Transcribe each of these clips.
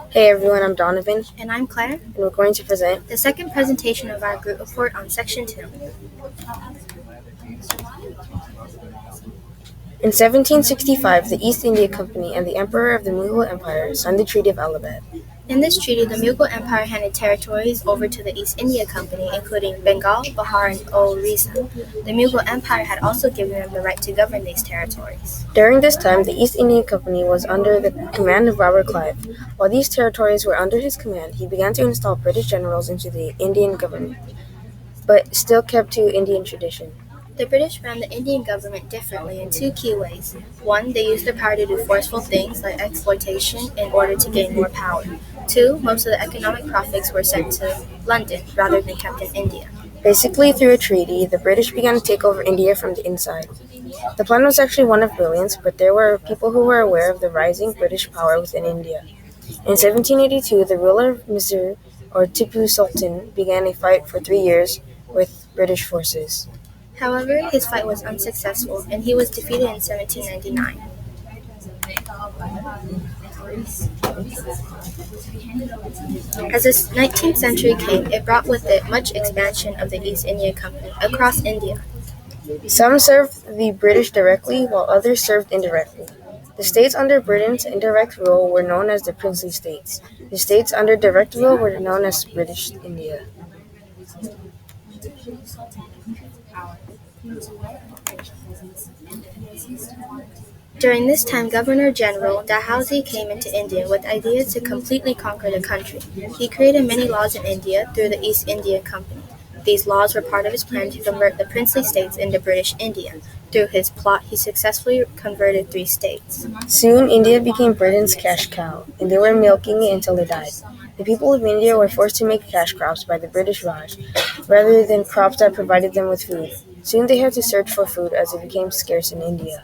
Hey everyone, I'm Donovan, And I'm Claire. and we're going to present The second presentation of our group report on Section 2. In 1765, the East India Company and the Emperor of the Mughal Empire signed the Treaty of Allahabad. In this treaty, the Mughal Empire handed territories over to the East India Company, including Bengal, Bihar, and Orissa. The Mughal Empire had also given them the right to govern these territories. During this time, the East India Company was under the command of Robert Clive. While these territories were under his command, he began to install British generals into the Indian government, but still kept to Indian tradition. The British ran the Indian government differently in two key ways. One, they used their power to do forceful things like exploitation in order to gain more power. Two, most of the economic profits were sent to London rather than kept in India. Basically, through a treaty, the British began to take over India from the inside. The plan was actually one of brilliance, but there were people who were aware of the rising British power within India. In 1782, the ruler of Mysore, or Tipu Sultan, began a fight for 3 years with British forces. However, his fight was unsuccessful, and he was defeated in 1799. As the 19th century came, it brought with it much expansion of the East India Company across India. Some served the British directly, while others served indirectly. The states under Britain's indirect rule were known as the princely states. The states under direct rule were known as British India. During this time, Governor-General Dalhousie came into India with ideas to completely conquer the country. He created many laws in India through the East India Company. These laws were part of his plan to convert the princely states into British India. Through his plot, he successfully converted 3 states. Soon, India became Britain's cash cow, and they were milking it until it died. The people of India were forced to make cash crops by the British Raj, rather than crops that provided them with food. Soon they had to search for food as it became scarce in India.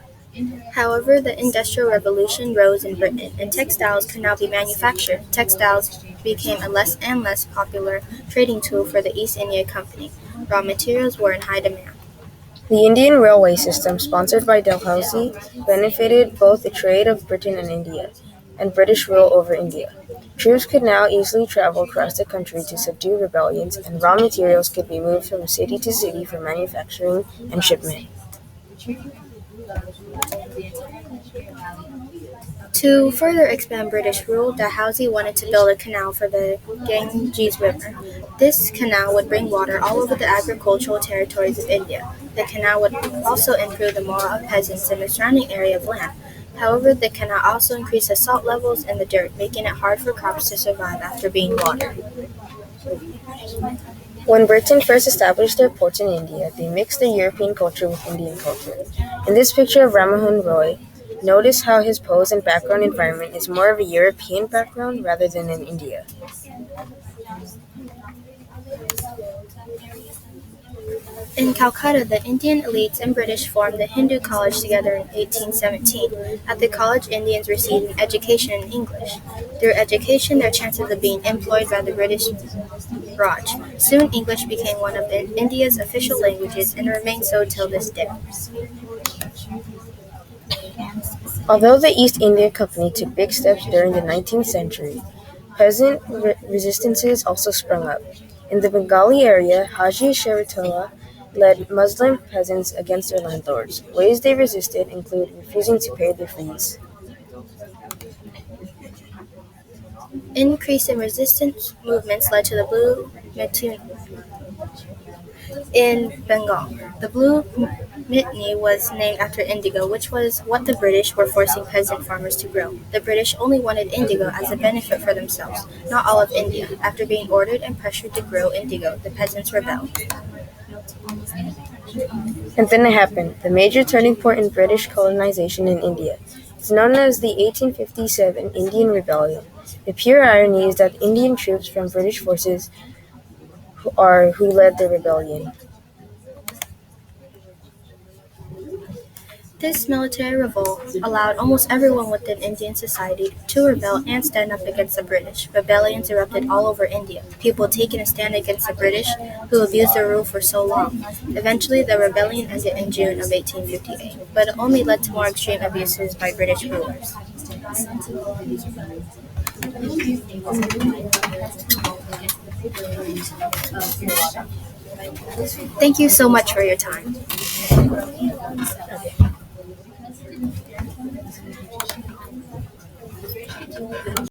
However, the Industrial Revolution rose in Britain, and textiles could now be manufactured. Textiles became a less and less popular trading tool for the East India Company. Raw materials were in high demand. The Indian railway system, sponsored by Dalhousie, benefited both the trade of Britain and India, and British rule over India. Troops could now easily travel across the country to subdue rebellions, and raw materials could be moved from city to city for manufacturing and shipment. To further expand British rule, Dalhousie wanted to build a canal for the Ganges River. This canal would bring water all over the agricultural territories of India. The canal would also improve the morale of peasants in the surrounding area of land. However, the canal also increased the salt levels in the dirt, making it hard for crops to survive after being watered. When Britain first established their ports in India, they mixed the European culture with Indian culture. In this picture of Rammohun Roy, notice how his pose and background environment is more of a European background rather than in India. In Calcutta, the Indian elites and British formed the Hindu College together in 1817. At the college, Indians received an education in English. Through education, their chances of being employed by the British Raj. Soon, English became one of India's official languages and remains so till this day. Although the East India Company took big steps during the 19th century, peasant resistances also sprung up. In the Bengali area, Haji Sharifullah led Muslim peasants against their landlords. Ways they resisted include refusing to pay their fees. Increase in resistance movements led to the Blue Mutiny in Bengal. The Blue Mutiny was named after indigo, which was what the British were forcing peasant farmers to grow. The British only wanted indigo as a benefit for themselves, not all of India. After being ordered and pressured to grow indigo, the peasants rebelled. And then it happened, the major turning point in British colonization in India. It's known as the 1857 Indian Rebellion. The pure irony is that Indian troops from British forces who led the rebellion. This military revolt allowed almost everyone within Indian society to rebel and stand up against the British. Rebellions erupted all over India, people taking a stand against the British, who abused their rule for so long. Eventually, the rebellion ended in June of 1858, but it only led to more extreme abuses by British rulers. Thank you so much for your time.